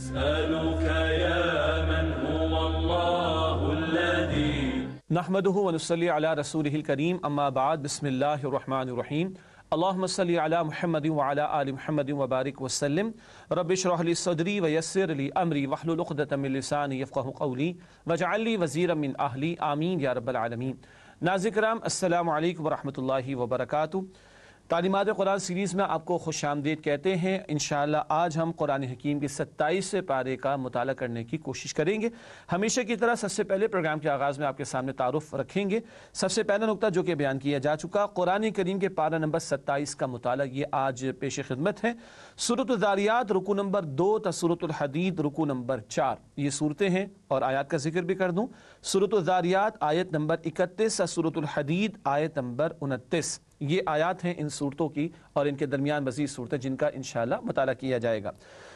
أسألك يا من هو الله الذي نحمده ونصلي على رسوله الكريم اما بعد بسم الله الرحمن الرحيم اللهم صل على محمد وعلى آل محمد وبارك وسلم رب اشرح لي صدري ويسر لي امري واحلل عقدة من لساني يفقهوا قولي واجعل لي وزيرا من اهلي آمین یا رب العالمین۔ ناظرین کرام السلام علیکم ورحمۃ اللہ وبرکاتہ۔ تعلیمات قرآن سیریز میں آپ کو خوش آمدید کہتے ہیں۔ انشاءاللہ آج ہم قرآن حکیم کے 27ویں پارے کا مطالعہ کرنے کی کوشش کریں گے۔ ہمیشہ کی طرح سب سے پہلے پروگرام کے آغاز میں آپ کے سامنے تعارف رکھیں گے۔ سب سے پہلا نقطہ جو کہ بیان کیا جا چکا، قرآن کریم کے پارہ نمبر 27 کا مطالعہ یہ آج پیش خدمت ہے۔ سورۃ الذاریات رکوع نمبر 2 تا سورۃ الحدید رکوع نمبر 4 یہ صورتیں ہیں، اور آیات کا ذکر بھی کر دوں۔ سورۃ الذاریات آیت نمبر 31 تا سورۃ الحدید آیت نمبر 29 یہ آیات ہیں ان صورتوں کی، اور ان کے درمیان مزید صورتیں جن کا انشاءاللہ مطالعہ کیا جائے گا۔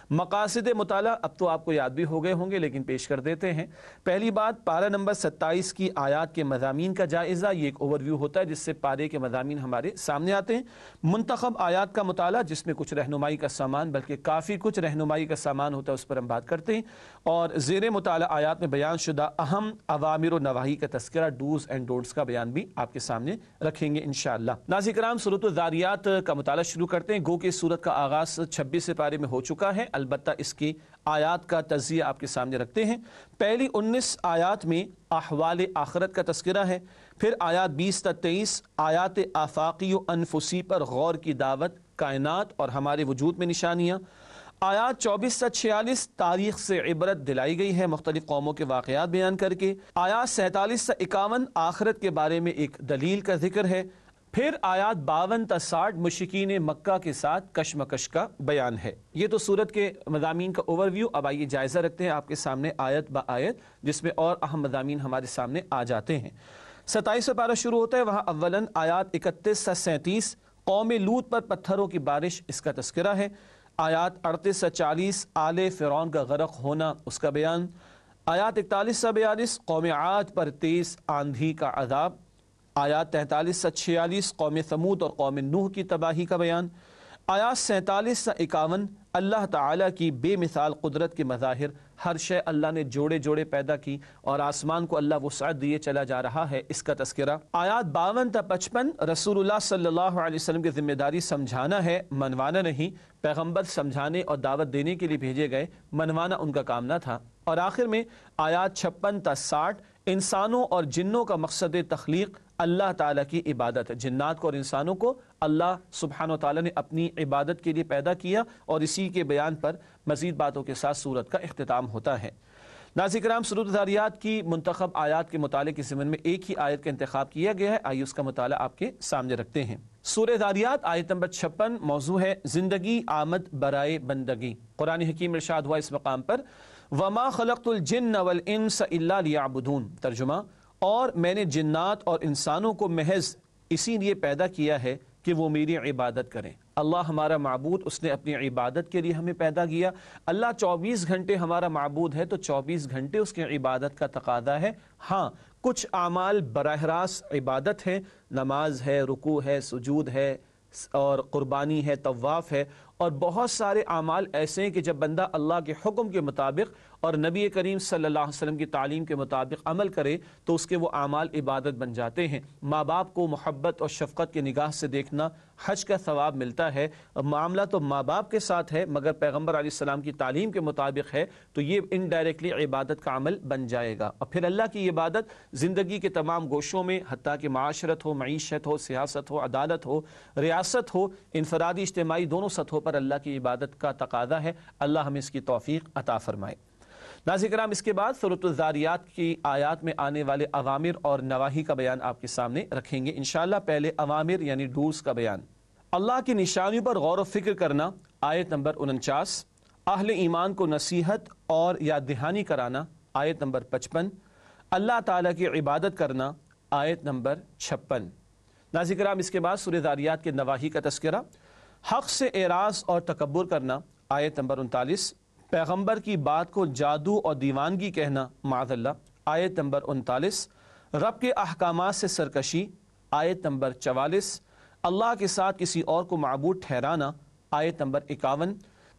مقاصد مطالعہ اب تو آپ کو یاد بھی ہو گئے ہوں گے، لیکن پیش کر دیتے ہیں۔ پہلی بات، پارہ نمبر 27 کی آیات کے مضامین کا جائزہ، یہ ایک اوور ویو ہوتا ہے جس سے پارے کے مضامین ہمارے سامنے آتے ہیں۔ منتخب آیات کا مطالعہ جس میں کچھ رہنمائی کا سامان، بلکہ کافی کچھ رہنمائی کا سامان ہوتا ہے، اس پر ہم بات کرتے ہیں، اور زیر مطالعہ آیات میں بیان شدہ اہم اوامر و نواہی کا تذکرہ، ڈوز اینڈ ڈونٹس کا بیان بھی آپ کے سامنے رکھیں گے انشاءاللہ۔ ناظرین کرام، سورۃ الذاریات کا مطالعہ شروع کرتے ہیں۔ گو کہ سورت کا آغاز 26 پارے میں ہو چکا ہے، البتہ اس کی آیات کا تجزیہ آپ کے سامنے رکھتے ہیں۔ پہلی 19 آیات میں احوال آخرت کا تذکرہ ہے، پھر آیات 20 تا 23 آیات آفاقی و انفسی پر غور کی دعوت، کائنات اور ہمارے وجود میں نشانیاں۔ آیات 24 تا 46 تاریخ سے عبرت دلائی گئی ہے مختلف قوموں کے واقعات بیان کر کے۔ آیات 47 تا 51 آخرت کے بارے میں ایک دلیل کا ذکر ہے۔ پھر آیات 52 تا 60 مشرکین مکہ کے ساتھ کشمکش کا بیان ہے۔ یہ تو سورت کے مضامین کا اوور ویو۔ اب آئیے جائزہ رکھتے ہیں آپ کے سامنے آیت با آیت، جس میں اور اہم مضامین ہمارے سامنے آ جاتے ہیں۔ 27 پارہ شروع ہوتا ہے، وہاں اولاً آیات 31 تا 37 قوم لوط پر پتھروں کی بارش، اس کا تذکرہ ہے۔ آیات 38 تا 40 آل فرعون کا غرق ہونا، اس کا بیان۔ آیات 41 تا 42 قوم عاد پر تیز آندھی کا عذاب۔ آیات 43 تا 46 قوم ثمود اور قوم نوح کی تباہی کا بیان۔ آیات 47 تا 51 اللہ تعالیٰ کی بے مثال قدرت کے مظاہر، ہر شے اللہ نے جوڑے جوڑے پیدا کی اور آسمان کو اللہ وسعت دیے چلا جا رہا ہے، اس کا تذکرہ۔ آیات 52 تا 55 رسول اللہ صلی اللہ علیہ وسلم کی ذمہ داری سمجھانا ہے، منوانا نہیں۔ پیغمبر سمجھانے اور دعوت دینے کے لیے بھیجے گئے، منوانا ان کا کام نہ تھا۔ اور آخر میں آیات 56 تا 60 انسانوں اور جنوں کا مقصد تخلیق اللہ تعالیٰ کی عبادت ہے۔ جنات کو اور انسانوں کو اللہ سبحانہ و تعالیٰ نے اپنی عبادت کے لیے پیدا کیا، اور اسی کے بیان پر مزید باتوں کے ساتھ سورت کا اختتام ہوتا ہے۔ ناظرین کرام، سورۃ الذاریات کی منتخب آیات کے مطالعے کے ضمن میں ایک ہی آیت کا انتخاب کیا گیا ہے، آئیے اس کا مطالعہ آپ کے سامنے رکھتے ہیں۔ سورہ ذاریات آیت نمبر 56 موضوع ہے زندگی آمد برائے بندگی۔ قرآن حکیم ارشاد ہوا اس مقام پر، وَمَا خَلَقْتُ الْجِنَّ وَالْإِنسَ إِلَّا لِيَعْبُدُونَ۔ ترجمہ، اور میں نے جنات اور انسانوں کو محض اسی لیے پیدا کیا ہے کہ وہ میری عبادت کریں۔ اللہ ہمارا معبود، اس نے اپنی عبادت کے لیے ہمیں پیدا کیا۔ اللہ 24 گھنٹے ہمارا معبود ہے، تو 24 گھنٹے اس کی عبادت کا تقاضا ہے۔ ہاں، کچھ اعمال براہ راست عبادت ہے، نماز ہے، رکوع ہے، سجود ہے، اور قربانی ہے، طواف ہے، اور بہت سارے اعمال ایسے ہیں کہ جب بندہ اللہ کے حکم کے مطابق اور نبی کریم صلی اللہ علیہ وسلم کی تعلیم کے مطابق عمل کرے تو اس کے وہ اعمال عبادت بن جاتے ہیں۔ ماں باپ کو محبت اور شفقت کی نگاہ سے دیکھنا، حج کا ثواب ملتا ہے۔ معاملہ تو ماں باپ کے ساتھ ہے، مگر پیغمبر علیہ السلام کی تعلیم کے مطابق ہے تو یہ انڈائریکٹلی عبادت کا عمل بن جائے گا۔ اور پھر اللہ کی عبادت زندگی کے تمام گوشوں میں، حتیٰ کہ معاشرت ہو، معیشت ہو، سیاست ہو، عدالت ہو، ریاست ہو، انفرادی اجتماعی دونوں سطحوں پر اللہ کی عبادت کا تقاضا ہے۔ اللہ ہمیں اس کی توفیق عطا فرمائے۔ ناظرین کرام، اس کے بعد سورۃ الذاریات کی آیات میں آنے والے اوامر اور نواہی کا بیان آپ کے سامنے رکھیں گے انشاءاللہ۔ پہلے اوامر یعنی ڈوز کا بیان۔ اللہ کی نشانیوں پر غور و فکر کرنا، آیت نمبر 49۔ اہل ایمان کو نصیحت اور یاد دہانی کرانا، آیت نمبر 55۔ اللہ تعالیٰ کی عبادت کرنا، آیت نمبر 56۔ ناظرین کرام، اس کے بعد سورہ ذاریات کے نواہی کا تذکرہ، حق سے اعراض اور تکبر کرنا، آیت نمبر 39۔ پیغمبر کی بات کو جادو اور دیوانگی کہنا، معاذ اللہ، آیت نمبر 39۔ رب کے احکامات سے سرکشی، آیت نمبر 44۔ اللہ کے ساتھ کسی اور کو معبود ٹھہرانا، آیت نمبر 51۔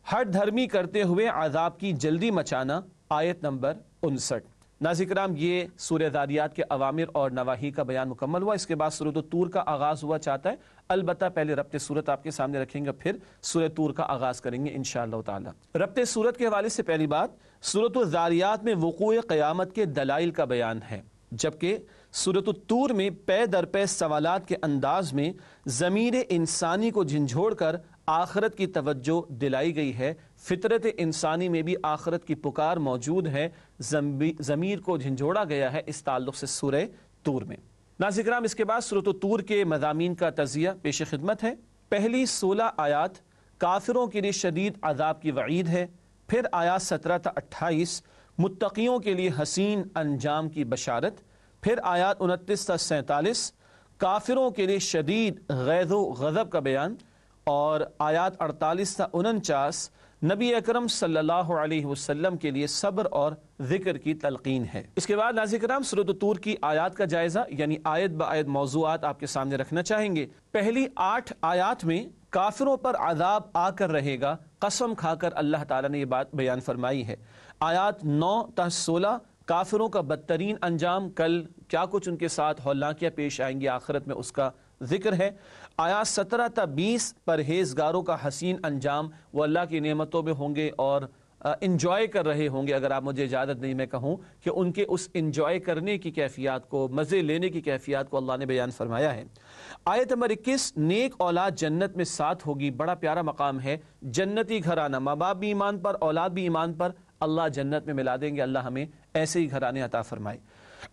ہٹ دھرمی کرتے ہوئے عذاب کی جلدی مچانا، آیت نمبر 59۔ ناظرین کرام، یہ سورہ ذاریات کے اوامر اور نواہی کا بیان مکمل ہوا۔ اس کے بعد سورۃ الطور کا آغاز ہوا چاہتا ہے، البتہ پہلے ربط صورت آپ کے سامنے رکھیں گے، پھر سورہ طور کا آغاز کریں گے انشاءاللہ تعالی۔ ربط صورت کے حوالے سے پہلی بات، سورۃ الذاریات میں وقوع قیامت کے دلائل کا بیان ہے، جبکہ سورۃ الطور میں پے در پے سوالات کے انداز میں ضمیر انسانی کو جھنجھوڑ کر آخرت کی توجہ دلائی گئی ہے۔ فطرت انسانی میں بھی آخرت کی پکار موجود ہے، ضمیر کو جھنجھوڑا گیا ہے اس تعلق سے سورہ طور میں۔ ناظرین کرام، اس کے بعد سورۃ الطور کے مضامین کا تجزیہ پیش خدمت ہے۔ پہلی 16 آیات کافروں کے لیے شدید عذاب کی وعید ہے، پھر آیات 17 تا 28 متقیوں کے لیے حسین انجام کی بشارت، پھر آیات 29 تا 47 کافروں کے لیے شدید غیظ و غضب کا بیان، اور آیات 48 تا 49 نبی اکرم صلی اللہ علیہ وسلم کے لیے صبر اور ذکر کی تلقین ہے۔ اس کے بعد ناظرین کرام، سورۃ الطور کی آیات کا جائزہ یعنی آیت بآیت موضوعات آپ کے سامنے رکھنا چاہیں گے۔ پہلی 8 آیات میں کافروں پر عذاب آ کر رہے گا، قسم کھا کر اللہ تعالیٰ نے یہ بات بیان فرمائی ہے۔ آیات 9 تا 16 کافروں کا بدترین انجام، کل کیا کچھ ان کے ساتھ ہولناکیاں پیش آئیں گی آخرت میں، اس کا ذکر ہے۔ آیات 17 تا 20 پرہیزگاروں کا حسین انجام، وہ اللہ کی نعمتوں میں ہوں گے اور انجوائے کر رہے ہوں گے، اگر آپ مجھے اجازت نہیں میں کہوں کہ ان کے اس انجوائے کرنے کی کیفیات کو، مزے لینے کی کیفیات کو اللہ نے بیان فرمایا ہے۔ آیت نمبر 21 نیک اولاد جنت میں ساتھ ہوگی، بڑا پیارا مقام ہے، جنتی گھرانہ، ماں باپ بھی ایمان پر، اولاد بھی ایمان پر، اللہ جنت میں ملا دیں گے، اللہ ہمیں ایسے ہی گھرانے عطا فرمائے۔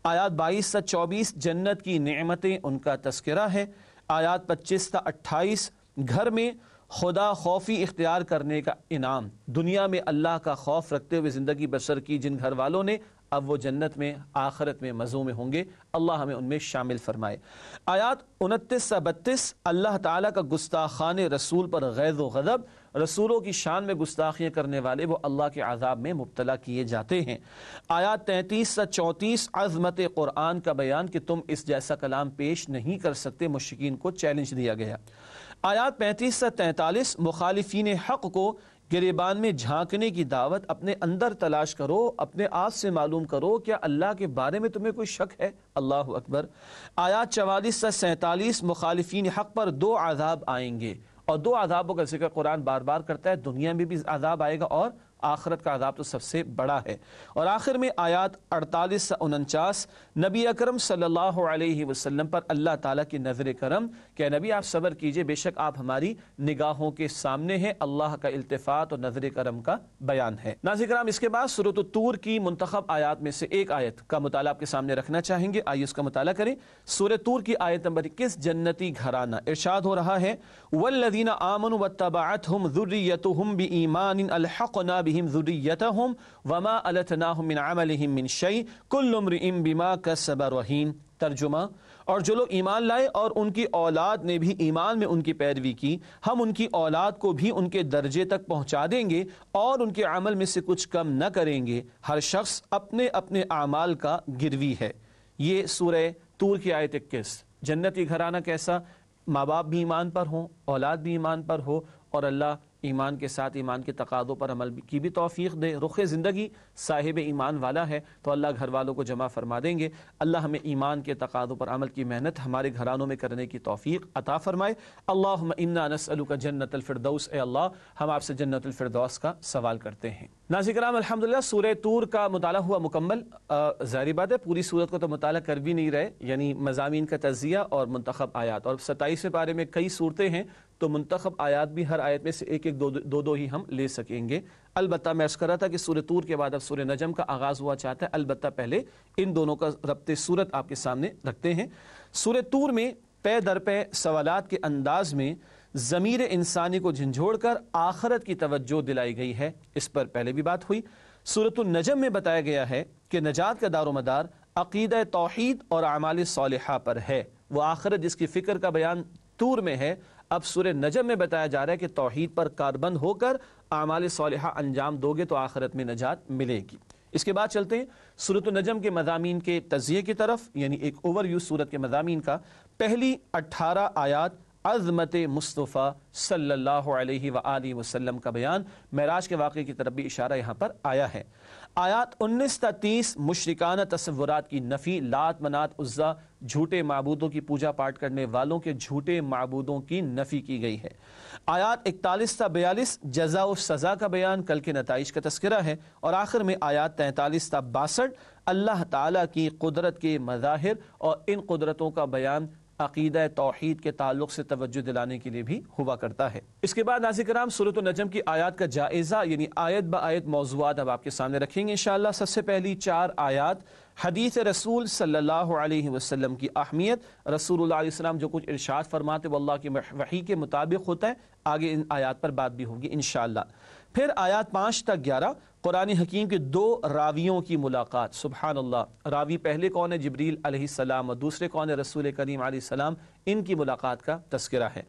آیات 22 تا 24 جنت کی نعمتیں، ان کا تذکرہ ہے۔ آیات 25 تا 28 گھر میں خدا خوفی اختیار کرنے کا انعام، دنیا میں اللہ کا خوف رکھتے ہوئے زندگی بسر کی جن گھر والوں نے، اب وہ جنت میں آخرت میں مزوں میں ہوں گے، اللہ ہمیں ان میں شامل فرمائے۔ آیات 29 تا 32 اللہ تعالیٰ کا گستاخان رسول پر غیظ و غضب، رسولوں کی شان میں گستاخیاں کرنے والے وہ اللہ کے عذاب میں مبتلا کیے جاتے ہیں۔ آیات 33 تا 34 عظمت قرآن کا بیان کہ تم اس جیسا کلام پیش نہیں کر سکتے، مشرکین کو چیلنج دیا گیا۔ آیات 35 تا 43 مخالفین حق کو گریبان میں جھانکنے کی دعوت، اپنے اندر تلاش کرو، اپنے آپ سے معلوم کرو کیا اللہ کے بارے میں تمہیں کوئی شک ہے، اللہ اکبر۔ آیات 44 تا 47 مخالفین حق پر 2 عذاب آئیں گے، اور 2 عذابوں کا ذکر قرآن بار بار کرتا ہے، دنیا میں بھی عذاب آئے گا اور آخرت کا عذاب تو سب سے بڑا ہے۔ اور آخر میں آیات 48 تا 49 نبی اکرم صلی اللہ علیہ وسلم پر اللہ تعالیٰ کی نظر کرم کہ نبی آپ صبر کیجئے، بے شک آپ ہماری نگاہوں کے سامنے ہیں، اللہ کا التفات اور نظر کرم کا بیان ہے۔ ناظرین کرام، اس کے بعد سورۃ الطور کی منتخب آیات میں سے ایک آیت کا مطالعہ آپ کے سامنے رکھنا چاہیں گے، آئیے اس کا مطالعہ کریں۔ سورۃ طور کی آیت نمبر 21 جنتی گھرانہ، ارشاد ہو رہا ہے والذین آمنوا واتبعتهم ذریتهم بایمان الحقنا بهم ذریتهم وما التناهم من عملهم من شیء کل امرئ بما کسب رہین۔ ترجمہ، اور جو لوگ ایمان لائے اور ان کی اولاد نے بھی ایمان میں ان کی پیروی کی، ہم ان کی اولاد کو بھی ان کے درجے تک پہنچا دیں گے اور ان کے عمل میں سے کچھ کم نہ کریں گے، ہر شخص اپنے اپنے اعمال کا گروی ہے۔ یہ سورہ طور کی آیت 21۔ جنتی گھرانہ کیسا؟ ماں باپ بھی ایمان پر ہوں، اولاد بھی ایمان پر ہو، اور اللہ ایمان کے ساتھ ایمان کے تقاضوں پر عمل کی بھی توفیق دے۔ رخ زندگی صاحب ایمان والا ہے تو اللہ گھر والوں کو جمع فرما دیں گے، اللہ ہمیں ایمان کے تقاضوں پر عمل کی محنت ہمارے گھرانوں میں کرنے کی توفیق عطا فرمائے۔ اللہم انا نسألک جنت الفردوس، اے اللہ ہم آپ سے جنت الفردوس کا سوال کرتے ہیں۔ ناظرین کرام، الحمدللہ سورہ طور کا مطالعہ ہوا مکمل۔ ظاہری بات ہے پوری سورت کو تو مطالعہ کر بھی نہیں رہے، یعنی مضامین کا تجزیہ اور منتخب آیات، اور 27ویں پارے میں کئی صورتیں ہیں تو منتخب آیات بھی ہر آیت میں سے ایک ایک دو ہی ہم لے سکیں گے۔ البتہ میں عرض کر رہا تھا کہ سورہ طور کے بعد اب سورہ نجم کا آغاز ہوا چاہتا ہے، البتہ پہلے ان دونوں کا ربط صورت آپ کے سامنے رکھتے ہیں۔ سورہ طور میں پے در پے سوالات کے انداز میں ضمیر انسانی کو جھنجھوڑ کر آخرت کی توجہ دلائی گئی ہے، اس پر پہلے بھی بات ہوئی۔ سورۃ النجم میں بتایا گیا ہے کہ نجات کا دار و مدار عقیدہ توحید اور اعمال صالحہ پر ہے، وہ آخرت جس کی فکر کا بیان طور میں ہے، اب سورہ نجم میں بتایا جا رہا ہے کہ توحید پر کاربند ہو کر اعمال صالحہ انجام دو گے تو آخرت میں نجات ملے گی۔ اس کے بعد چلتے ہیں سورۃ النجم کے مضامین کے تجزیے کی طرف، یعنی ایک اوور ویو سورت کے مضامین کا۔ پہلی 18 آیات عظمت مصطفیٰ صلی اللہ علیہ وآلہ وسلم کا بیان، معراج کے واقعے کی طرف بھی اشارہ یہاں پر آیا ہے۔ آیات 19 تا 30 مشرکانہ تصورات کی نفی، لات منات عزا جھوٹے معبودوں کی پوجا پاٹ کرنے والوں کے جھوٹے معبودوں کی نفی کی گئی ہے۔ آیات 41 تا 42 جزا و سزا کا بیان، کل کے نتائج کا تذکرہ ہے، اور آخر میں آیات 43 تا 62 اللہ تعالیٰ کی قدرت کے مظاہر اور ان قدرتوں کا بیان عقیدہ توحید کے تعلق سے توجہ دلانے کے لیے بھی ہوا کرتا ہے۔ اس کے بعد ناظرین کرام سورۃ النجم کی آیات کا جائزہ یعنی آیت با آیت موضوعات اب آپ کے سامنے رکھیں گے انشاءاللہ۔ سب سے پہلی 4 آیات حدیث رسول صلی اللہ علیہ وسلم کی اہمیت، رسول اللہ علیہ وسلم جو کچھ ارشاد فرماتے وہ اللہ کی وحی کے مطابق ہوتا ہے، آگے ان آیات پر بات بھی ہوگی انشاءاللہ۔ پھر آیات 5 تک 11 قرآن حکیم کے 2 راویوں کی ملاقات، سبحان اللہ، راوی پہلے کون ہے؟ جبریل علیہ السلام، اور دوسرے کون ہے؟ رسول کریم علیہ السلام، ان کی ملاقات کا تذکرہ ہے۔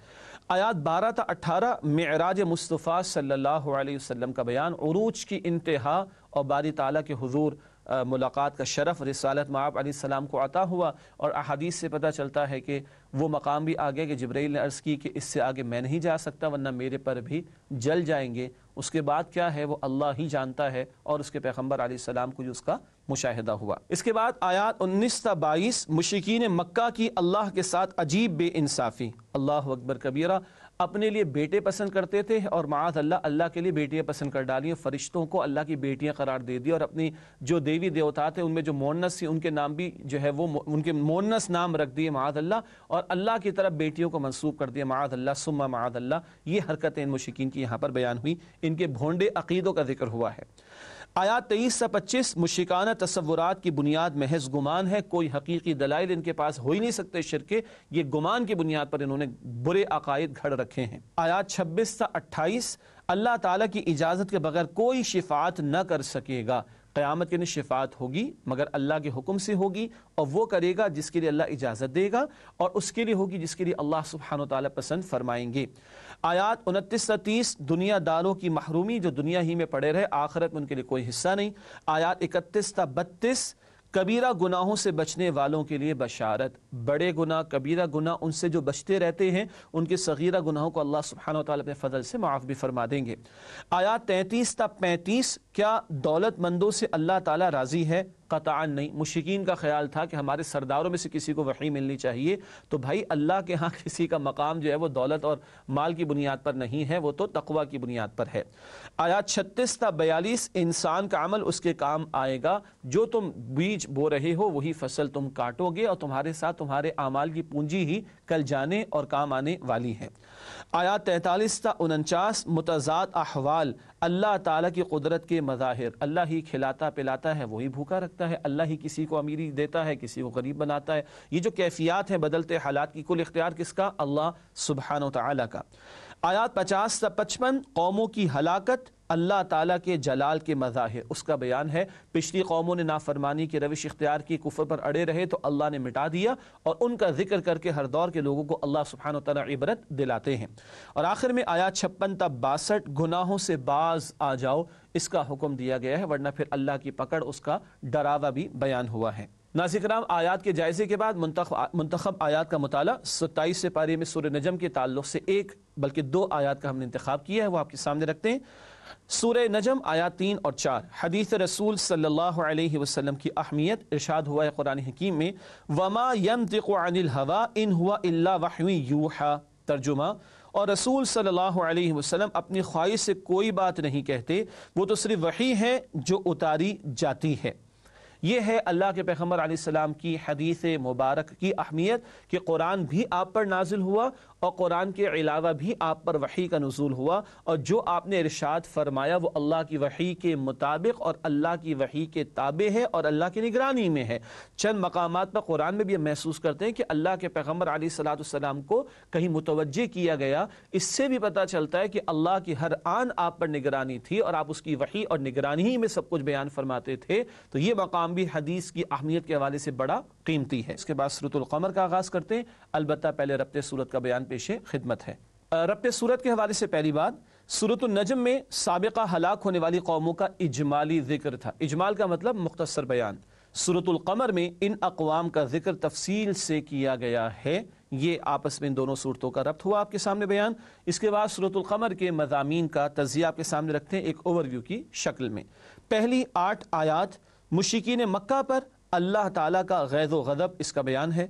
آیات 12 تا 18 معراج مصطفیٰ صلی اللہ علیہ وسلم کا بیان، عروج کی انتہا اور باری تعالیٰ کے حضور ملاقات کا شرف رسالت مآب علیہ السلام کو عطا ہوا، اور احادیث سے پتہ چلتا ہے کہ وہ مقام بھی آگے کہ جبرائیل نے عرض کی کہ اس سے آگے میں نہیں جا سکتا ورنہ میرے پر بھی جل جائیں گے۔ اس کے بعد کیا ہے وہ اللہ ہی جانتا ہے، اور اس کے پیغمبر علیہ السلام کو جو اس کا مشاہدہ ہوا۔ اس کے بعد آیات 19 تا 22 مشرکین مکہ کی اللہ کے ساتھ عجیب بے انصافی، اللہ اکبر کبیرہ، اپنے لیے بیٹے پسند کرتے تھے اور معاذ اللہ اللہ کے لیے بیٹیاں پسند کر ڈالی، فرشتوں کو اللہ کی بیٹیاں قرار دے دی، اور اپنی جو دیوی دیوتا تھے ان میں جو مونس تھی ان کے نام بھی جو ہے وہ ان کے مونس نام رکھ دیے معاذ اللہ، اور اللہ کی طرف بیٹیوں کو منسوب کر دیا معاذ اللہ ثم معاذ اللہ۔ یہ حرکتیں ان مشرکین کی یہاں پر بیان ہوئی، ان کے بھونڈے عقیدوں کا ذکر ہوا ہے۔ آیات 23 سے 25 مشرکانہ تصورات کی بنیاد محض گمان ہے، کوئی حقیقی دلائل ان کے پاس ہو ہی نہیں سکتے شرک کے، یہ گمان کی بنیاد پر انہوں نے برے عقائد گھڑ رکھے ہیں۔ آیات 26 سے 28 اللہ تعالیٰ کی اجازت کے بغیر کوئی شفاعت نہ کر سکے گا، قیامت کے دن شفاعت ہوگی مگر اللہ کے حکم سے ہوگی، اور وہ کرے گا جس کے لیے اللہ اجازت دے گا، اور اس کے لیے ہوگی جس کے لیے اللہ سبحانہ و تعالیٰ پسند فرمائیں گے۔ آیات 29 سے 30 دنیا داروں کی محرومی، جو دنیا ہی میں پڑے رہے آخرت میں ان کے لیے کوئی حصہ نہیں۔ آیات 31 سے 32 کبیرہ گناہوں سے بچنے والوں کے لیے بشارت، بڑے گناہ کبیرہ گناہ ان سے جو بچتے رہتے ہیں ان کے صغیرہ گناہوں کو اللہ سبحانہ و تعالیٰ اپنے فضل سے معاف بھی فرما دیں گے۔ آیات 33 تا 35 کیا دولت مندوں سے اللہ تعالیٰ راضی ہے؟ قطعاً نہیں۔ مشرکین کا خیال تھا کہ ہمارے سرداروں میں سے کسی کو وحی ملنی چاہیے، تو بھائی اللہ کے ہاں کسی کا مقام جو ہے وہ دولت اور مال کی بنیاد پر نہیں ہے، وہ تو تقوی کی بنیاد پر ہے۔ آیات 36 تا 42 انسان کا عمل اس کے کام آئے گا، جو تم بیج بو رہے ہو وہی فصل تم کاٹو گے، اور تمہارے ساتھ تمہارے اعمال کی پونجی ہی کل جانے اور کام آنے والی ہے۔ آیات 43 تا 49 متضاد احوال، اللہ تعالیٰ کی قدرت کے مظاہر، اللہ ہی کھلاتا پلاتا ہے وہی بھوکا رکھتا ہے، اللہ ہی کسی کو امیری دیتا ہے کسی کو غریب بناتا ہے، یہ جو کیفیات ہیں بدلتے حالات کی، کل اختیار کس کا؟ اللہ سبحانہ و تعالیٰ کا۔ آیات 50 سے 55 قوموں کی ہلاکت، اللہ تعالیٰ کے جلال کے مظاہر، اس کا بیان ہے۔ پچھلی قوموں نے نافرمانی کی روش اختیار کی، کفر پر اڑے رہے تو اللہ نے مٹا دیا، اور ان کا ذکر کر کے ہر دور کے لوگوں کو اللہ سبحانہ وتعالیٰ عبرت دلاتے ہیں۔ اور آخر میں آیات 56 تا 62 گناہوں سے باز آ جاؤ، اس کا حکم دیا گیا ہے، ورنہ پھر اللہ کی پکڑ، اس کا ڈراوا بھی بیان ہوا ہے۔ ناظرین کرام آیات کے جائزے کے بعد منتخب آیات کا مطالعہ 27 پارے میں سورہ نجم کے تعلق سے ایک بلکہ 2 آیات کا ہم نے انتخاب کیا ہے، وہ آپ کے سامنے رکھتے ہیں۔ سورہ نجم آیات 3 اور 4 حدیث رسول صلی اللہ علیہ وسلم کی اہمیت، ارشاد ہوا ہے قرآن حکیم میں وَمَا يَنطِقُ عَنِ الْهَوَىٰ إِنْ هُوَ إِلَّا وَحْيٌ يُوحَىٰ، ترجمہ، اور رسول صلی اللہ علیہ وسلم اپنی خواہش سے کوئی بات نہیں کہتے، وہ تو صرف وحی ہے جو اتاری جاتی ہے۔ یہ ہے اللہ کے پیغمبر علیہ السلام کی حدیث مبارک کی اہمیت کہ قرآن بھی آپ پر نازل ہوا اور قرآن کے علاوہ بھی آپ پر وحی کا نزول ہوا، اور جو آپ نے ارشاد فرمایا وہ اللہ کی وحی کے مطابق اور اللہ کی وحی کے تابع ہے اور اللہ کی نگرانی میں ہے۔ چند مقامات پر قرآن میں بھی ہم محسوس کرتے ہیں کہ اللہ کے پیغمبر علیہ السلام کو کہیں متوجہ کیا گیا، اس سے بھی پتہ چلتا ہے کہ اللہ کی ہر آن آپ پر نگرانی تھی اور آپ اس کی وحی اور نگرانی ہی میں سب کچھ بیان فرماتے تھے، تو یہ مقام بھی حدیث کی اہمیت کے حوالے سے بڑا قیمتی ہے۔ اس کے بعد سورۃ القمر کا آغاز کرتے ہیں، البتہ پہلے ربط سورت کا بیان پیش خدمت ہے۔ ربط سورت کے حوالے سے پہلی بات، سورۃ النجم میں سابقہ ہلاک ہونے والی قوموں کا اجمالی ذکر تھا۔ اجمال کا مطلب مختصر بیان۔ سورۃ القمر میں ان اقوام کا ذکر تفصیل سے کیا گیا ہے، یہ آپس میں ان دونوں صورتوں کا ربط ہوا آپ کے سامنے بیان۔ اس کے بعد سورۃ القمر کے مضامین کا تجزیہ آپ کے سامنے رکھتے ہیں ایک اوور ویو کی شکل میں۔ پہلی 8 آیات مشرکین مکہ پر اللہ تعالیٰ کا غیظ و غضب اس کا بیان ہے۔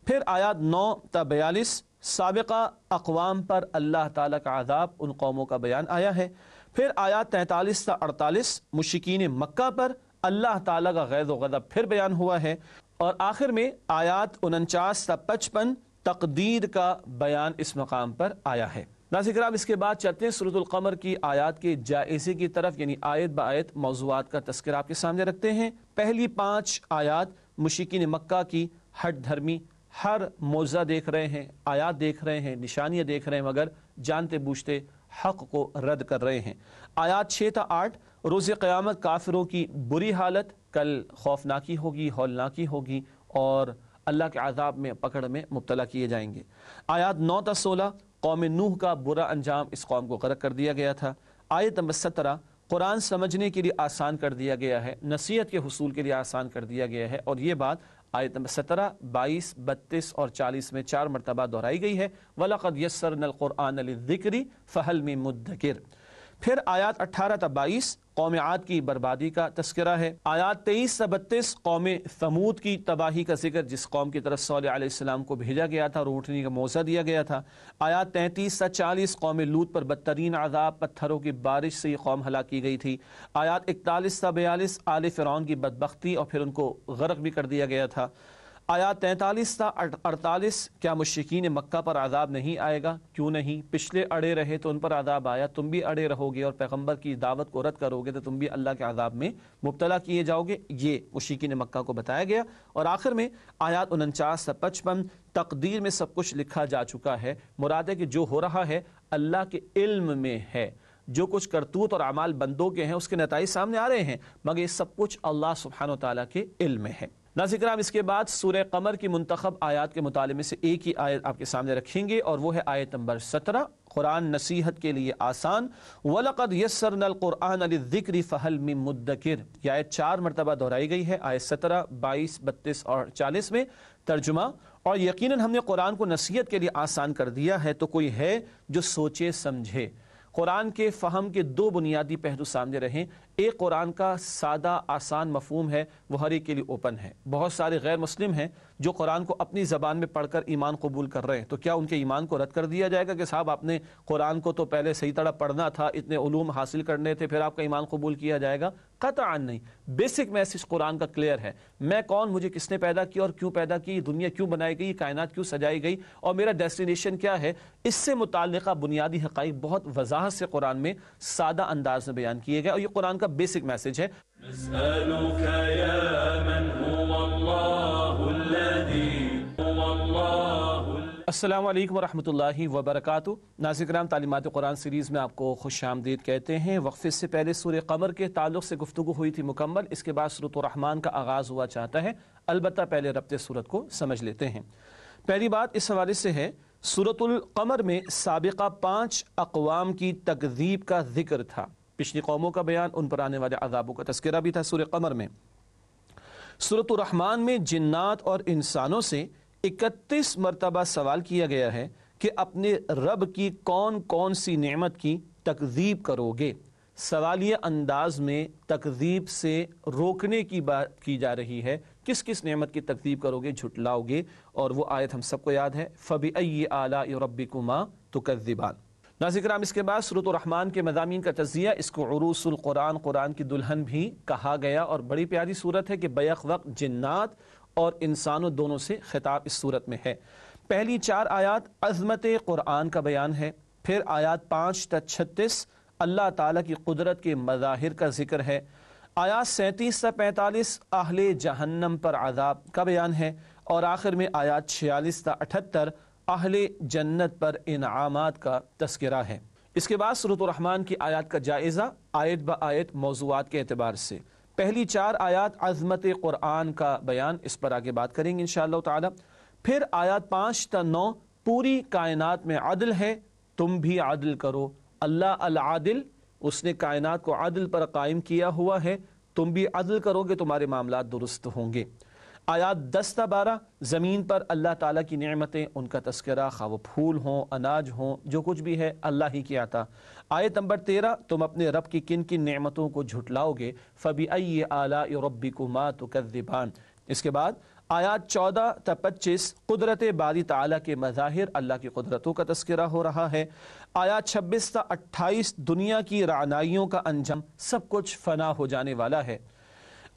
پھر آیات 9 تا 42 سابقہ اقوام پر اللہ تعالیٰ کا عذاب ان قوموں کا بیان آیا ہے۔ پھر آیات 43 تا 48 مشرکین مکہ پر اللہ تعالیٰ کا غیظ و غضب پھر بیان ہوا ہے، اور آخر میں آیات 49 تا 55 تقدیر کا بیان اس مقام پر آیا ہے۔ ناظرین کرام، اس کے بعد چلتے ہیں سورۃ القمر کی آیات کے جائزے کی طرف، یعنی آیت با آیت موضوعات کا تذکرہ آپ کے سامنے رکھتے ہیں۔ پہلی 5 آیات مشرکین مکہ کی ہٹ دھرمی، ہر معجزہ دیکھ رہے ہیں، آیات دیکھ رہے ہیں، نشانیاں دیکھ رہے ہیں، مگر جانتے بوجھتے حق کو رد کر رہے ہیں۔ آیات 6 تا 8 روز قیامت کافروں کی بری حالت، کل خوفناکی ہوگی، ہولناکی ہوگی، اور اللہ کے عذاب میں پکڑ میں مبتلا کیے جائیں گے۔ آیات 9 تا 16 قوم نوح کا برا انجام، اس قوم کو غرق کر دیا گیا تھا۔ آیت نمبر 17 قرآن سمجھنے کے لیے آسان کر دیا گیا ہے، نصیحت کے حصول کے لیے آسان کر دیا گیا ہے، اور یہ بات آیت نمبر 17، 22، 32 اور 40 میں 4 مرتبہ دہرائی گئی ہے۔ وَلَقَدْ يَسَّرْنَا الْقُرْآنَ لِلذِّكْرِ فَهَلْ مِن مُدَّكِرٍ۔ پھر آیات 18 تا 22 قوم عاد کی بربادی کا تذکرہ ہے۔ آیات 23 تا 32 قوم ثمود کی تباہی کا ذکر، جس قوم کی طرف صالح علیہ السلام کو بھیجا گیا تھا اور اونٹنی کا موضع دیا گیا تھا۔ آیات 33 تا 40 قوم لوط پر بدترین عذاب، پتھروں کی بارش سے یہ قوم ہلاک کی گئی تھی۔ آیات 41 تا 42 آل فرعون کی بدبختی اور پھر ان کو غرق بھی کر دیا گیا تھا۔ آیات 43 تا 48 کیا مشرکین مکہ پر عذاب نہیں آئے گا؟ کیوں نہیں، پچھلے اڑے رہے تو ان پر عذاب آیا، تم بھی اڑے رہو گے اور پیغمبر کی دعوت کو رد کرو گے تو تم بھی اللہ کے عذاب میں مبتلا کیے جاؤ گے، یہ مشرکین مکہ کو بتایا گیا۔ اور آخر میں آیات 49 تا 55 تقدیر میں سب کچھ لکھا جا چکا ہے، مراد ہے کہ جو ہو رہا ہے اللہ کے علم میں ہے، جو کچھ کرتوت اور اعمال بندوں کے ہیں اس کے نتائج سامنے آ رہے ہیں، مگر یہ سب کچھ اللہ سبحانہ و تعالیٰ کے علم میں ہے۔ ناظرین کرام، اس کے بعد سورہ قمر کی منتخب آیات کے مطالعے میں سے ایک ہی آیت آپ کے سامنے رکھیں گے، اور وہ ہے آیت نمبر 17، قرآن نصیحت کے لیے آسان۔ وَلَقَدْ يَسَّرْنَا الْقُرْآنَ لِلذِّكْرِ فَهَلْ مِن مُدَّكِرٍ، یہ آیت 4 مرتبہ دہرائی گئی ہے، آیت 17، 22، 32 اور 40 میں۔ ترجمہ: اور یقیناً ہم نے قرآن کو نصیحت کے لیے آسان کر دیا ہے، تو کوئی ہے جو سوچے سمجھے۔ قرآن کے فہم کے 2 بنیادی پہلو سامنے رہیں۔ ایک قرآن کا سادہ آسان مفہوم ہے، وہ ہر ایک کے لیے اوپن ہے۔ بہت سارے غیر مسلم ہیں جو قرآن کو اپنی زبان میں پڑھ کر ایمان قبول کر رہے ہیں، تو کیا ان کے ایمان کو رد کر دیا جائے گا کہ صاحب آپ نے قرآن کو تو پہلے صحیح طرح پڑھنا تھا، اتنے علوم حاصل کرنے تھے، پھر آپ کا ایمان قبول کیا جائے گا؟ قطعاً نہیں۔ بیسک میسج قرآن کا کلیئر ہے، میں کون، مجھے کس نے پیدا کیا اور کیوں پیدا کی، دنیا کیوں بنائی گئی، کائنات کیوں سجائی گئی، اور میرا ڈیسٹینیشن کیا ہے، اس سے متعلقہ بنیادی حقائق بہت وضاحت سے قرآن میں سادہ انداز میں بیان کیے گئے، اور یہ قرآن کا بیسک میسج ہے۔ نسألك يا من هو الله الذي هو الله السلام علیکم ورحمۃ اللہ وبرکاتہ۔ ناظرین کرام، تعلیمات قرآن سیریز میں آپ کو خوش آمدید کہتے ہیں۔ وقفے سے پہلے سورہ قمر کے تعلق سے گفتگو ہوئی تھی مکمل، اس کے بعد سورۃ الرحمن کا آغاز ہوا چاہتا ہے، البتہ پہلے ربط سورت کو سمجھ لیتے ہیں۔ پہلی بات اس حوالے سے ہے، سورۃ القمر میں سابقہ 5 اقوام کی تکذیب کا ذکر تھا، پچھلی قوموں کا بیان، ان پر آنے والے عذابوں کا تذکرہ بھی تھا سورہ قمر میں۔ سورۃ الرحمن میں جنات اور انسانوں سے 31 مرتبہ سوال کیا گیا ہے کہ اپنے رب کی کون کون سی نعمت کی تکذیب کرو گے۔ سوالیہ انداز میں تکذیب سے روکنے کی بات کی جا رہی ہے، کس کس نعمت کی تکذیب کرو گے، جھٹلاؤ گے، اور وہ آیت ہم سب کو یاد ہے، فَبِأَيِّ آلَاءِ رَبِّكُمَا تُكَذِّبَانِ۔ ناظرین کرام، اس کے بعد سورۃ الرحمن کے مضامین کا تجزیہ، اس کو عروس القرآن، قرآن کی دلہن بھی کہا گیا، اور بڑی پیاری صورت ہے کہ بیک وقت جنات اور انسانوں دونوں سے خطاب اس صورت میں ہے۔ پہلی 4 آیات عظمت قرآن کا بیان ہے، پھر آیات 5 تا 36 اللہ تعالیٰ کی قدرت کے مظاہر کا ذکر ہے، آیات 37 تا 45 اہل جہنم پر عذاب کا بیان ہے، اور آخر میں آیات 46 تا 78 اہل جنت پر انعامات کا تذکرہ ہے۔ اس کے بعد سورۃ الرحمن کی آیات کا جائزہ آیت با آیت موضوعات کے اعتبار سے۔ پہلی 4 آیات عظمت قرآن کا بیان، اس پر آگے بات کریں گے انشاءاللہ تعالی۔ پھر آیات 5 تا 9 پوری کائنات میں عدل ہے، تم بھی عدل کرو، اللہ العادل، اس نے کائنات کو عدل پر قائم کیا ہوا ہے، تم بھی عدل کرو گے تمہارے معاملات درست ہوں گے۔ آیات 10 تا 12 زمین پر اللہ تعالیٰ کی نعمتیں، ان کا تذکرہ، خواہ وہ پھول ہوں، اناج ہوں، جو کچھ بھی ہے اللہ ہی کی عطا۔ آیت نمبر 13 تم اپنے رب کی کن کن نعمتوں کو جھٹلاؤ گے، فَبِأَيِّ آلَاءِ رَبِّكُمَا تُكَذِّبَانِ۔ اس کے بعد آیات 14 تا 25 قدرت باری تعالیٰ کے مظاہر، اللہ کی قدرتوں کا تذکرہ ہو رہا ہے۔ آیات 26 تا 28 دنیا کی رعنائیوں کا انجام، سب کچھ فنا ہو جانے والا ہے۔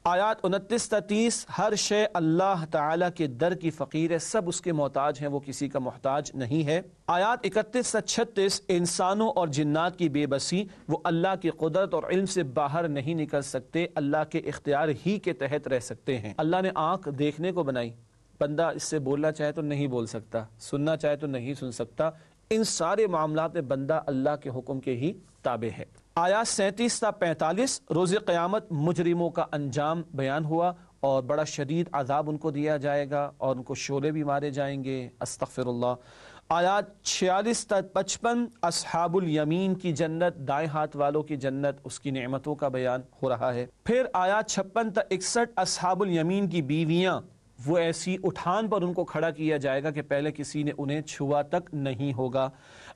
آیات 29 تا 30 ہر شے اللہ تعالیٰ کے در کی فقیر ہے، سب اس کے محتاج ہیں، وہ کسی کا محتاج نہیں ہے۔ آیات 31 تا 36 انسانوں اور جنات کی بے بسی، وہ اللہ کی قدرت اور علم سے باہر نہیں نکل سکتے، اللہ کے اختیار ہی کے تحت رہ سکتے ہیں۔ اللہ نے آنکھ دیکھنے کو بنائی، بندہ اس سے بولنا چاہے تو نہیں بول سکتا، سننا چاہے تو نہیں سن سکتا، ان سارے معاملات میں بندہ اللہ کے حکم کے ہی تابع ہے۔ آیات 37 تا 45 روز قیامت مجرموں کا انجام بیان ہوا، اور بڑا شدید عذاب ان کو دیا جائے گا، اور ان کو شعلے بھی مارے جائیں گے، استغفر اللہ۔ آیات 46 تا 55 اصحاب الیمین کی جنت، دائیں ہاتھ والوں کی جنت، اس کی نعمتوں کا بیان ہو رہا ہے۔ پھر آیات 56 تا 61 اصحاب الیمین کی بیویاں، وہ ایسی اٹھان پر ان کو کھڑا کیا جائے گا کہ پہلے کسی نے انہیں چھوا تک نہیں ہوگا۔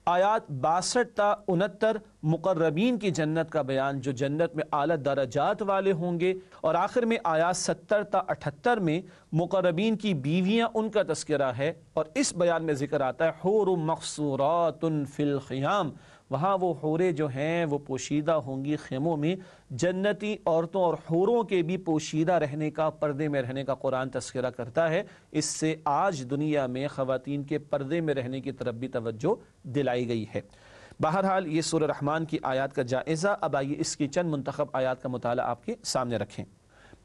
آیات 62 تا 69 مقربین کی جنت کا بیان، جو جنت میں اعلیٰ درجات والے ہوں گے، اور آخر میں آیات 70 تا 78 میں مقربین کی بیویاں، ان کا تذکرہ ہے، اور اس بیان میں ذکر آتا ہے حور مقصورات فی الخیام، وہاں وہ حوریں جو ہیں وہ پوشیدہ ہوں گی خیموں میں۔ جنتی عورتوں اور حوروں کے بھی پوشیدہ رہنے کا، پردے میں رہنے کا قرآن تذکرہ کرتا ہے، اس سے آج دنیا میں خواتین کے پردے میں رہنے کی طرف بھی توجہ دلائی گئی ہے۔ بہرحال یہ سورہ رحمان کی آیات کا جائزہ، اب آئیے اس کی چند منتخب آیات کا مطالعہ آپ کے سامنے رکھیں۔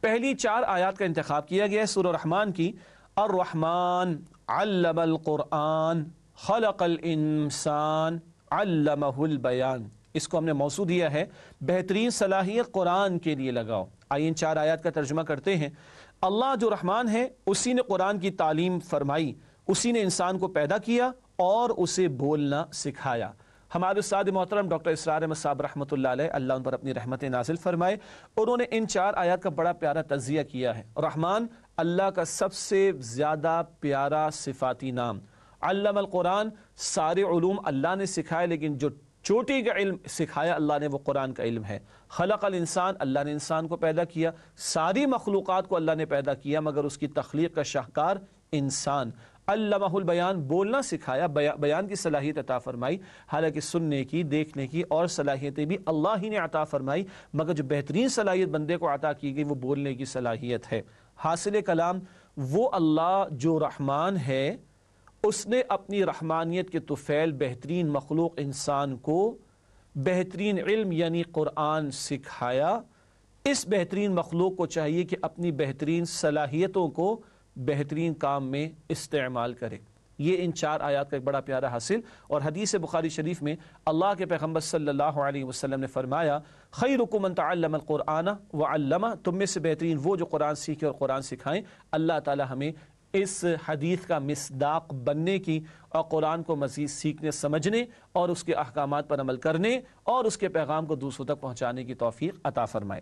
پہلی 4 آیات کا انتخاب کیا گیا ہے سورہ رحمان کی۔ الرحمن علم القرآن خلق الانسان علمہ البیان، اس کو ہم نے موضوع دیا ہے بہترین صلاحیت قرآن کے لیے لگاؤ۔ آئیے ان 4 آیات کا ترجمہ کرتے ہیں۔ اللہ جو رحمان ہے، اسی نے قرآن کی تعلیم فرمائی، اسی نے انسان کو پیدا کیا اور اسے بولنا سکھایا۔ ہمارے استاد محترم ڈاکٹر اسرار احمد صاحب رحمۃ اللہ علیہ، اللہ ان پر اپنی رحمتیں نازل فرمائے، انہوں نے ان 4 آیات کا بڑا پیارا تجزیہ کیا ہے۔ رحمان اللہ کا سب سے زیادہ پیارا صفاتی نام۔ علم القرآن، سارے علوم اللہ نے سکھائے، لیکن جو چوٹی کا علم سکھایا اللہ نے وہ قرآن کا علم ہے۔ خلق الانسان، اللہ نے انسان کو پیدا کیا، ساری مخلوقات کو اللہ نے پیدا کیا، مگر اس کی تخلیق کا شاہکار انسان۔ علمہ البیان، بولنا سکھایا، بیان کی صلاحیت عطا فرمائی، حالانکہ سننے کی، دیکھنے کی اور صلاحیتیں بھی اللہ ہی نے عطا فرمائی، مگر جو بہترین صلاحیت بندے کو عطا کی گئی وہ بولنے کی صلاحیت ہے۔ حاصل کلام وہ اللہ جو رحمان ہے، اس نے اپنی رحمانیت کے طفیل بہترین مخلوق انسان کو بہترین علم یعنی قرآن سکھایا۔ اس بہترین مخلوق کو چاہیے کہ اپنی بہترین صلاحیتوں کو بہترین کام میں استعمال کرے۔ یہ ان 4 آیات کا ایک بڑا پیارا حاصل۔ اور حدیث بخاری شریف میں اللہ کے پیغمبر صلی اللہ علیہ وسلم نے فرمایا، خیرکم من تعلم القرآن وعلمہ، تم میں سے بہترین وہ جو قرآن سیکھے اور قرآن سکھائیں۔ اللہ تعالی ہمیں اس حدیث کا مصداق بننے کی اور قرآن کو مزید سیکھنے، سمجھنے اور اس کے احکامات پر عمل کرنے اور اس کے پیغام کو دوسروں تک پہنچانے کی توفیق عطا فرمائے۔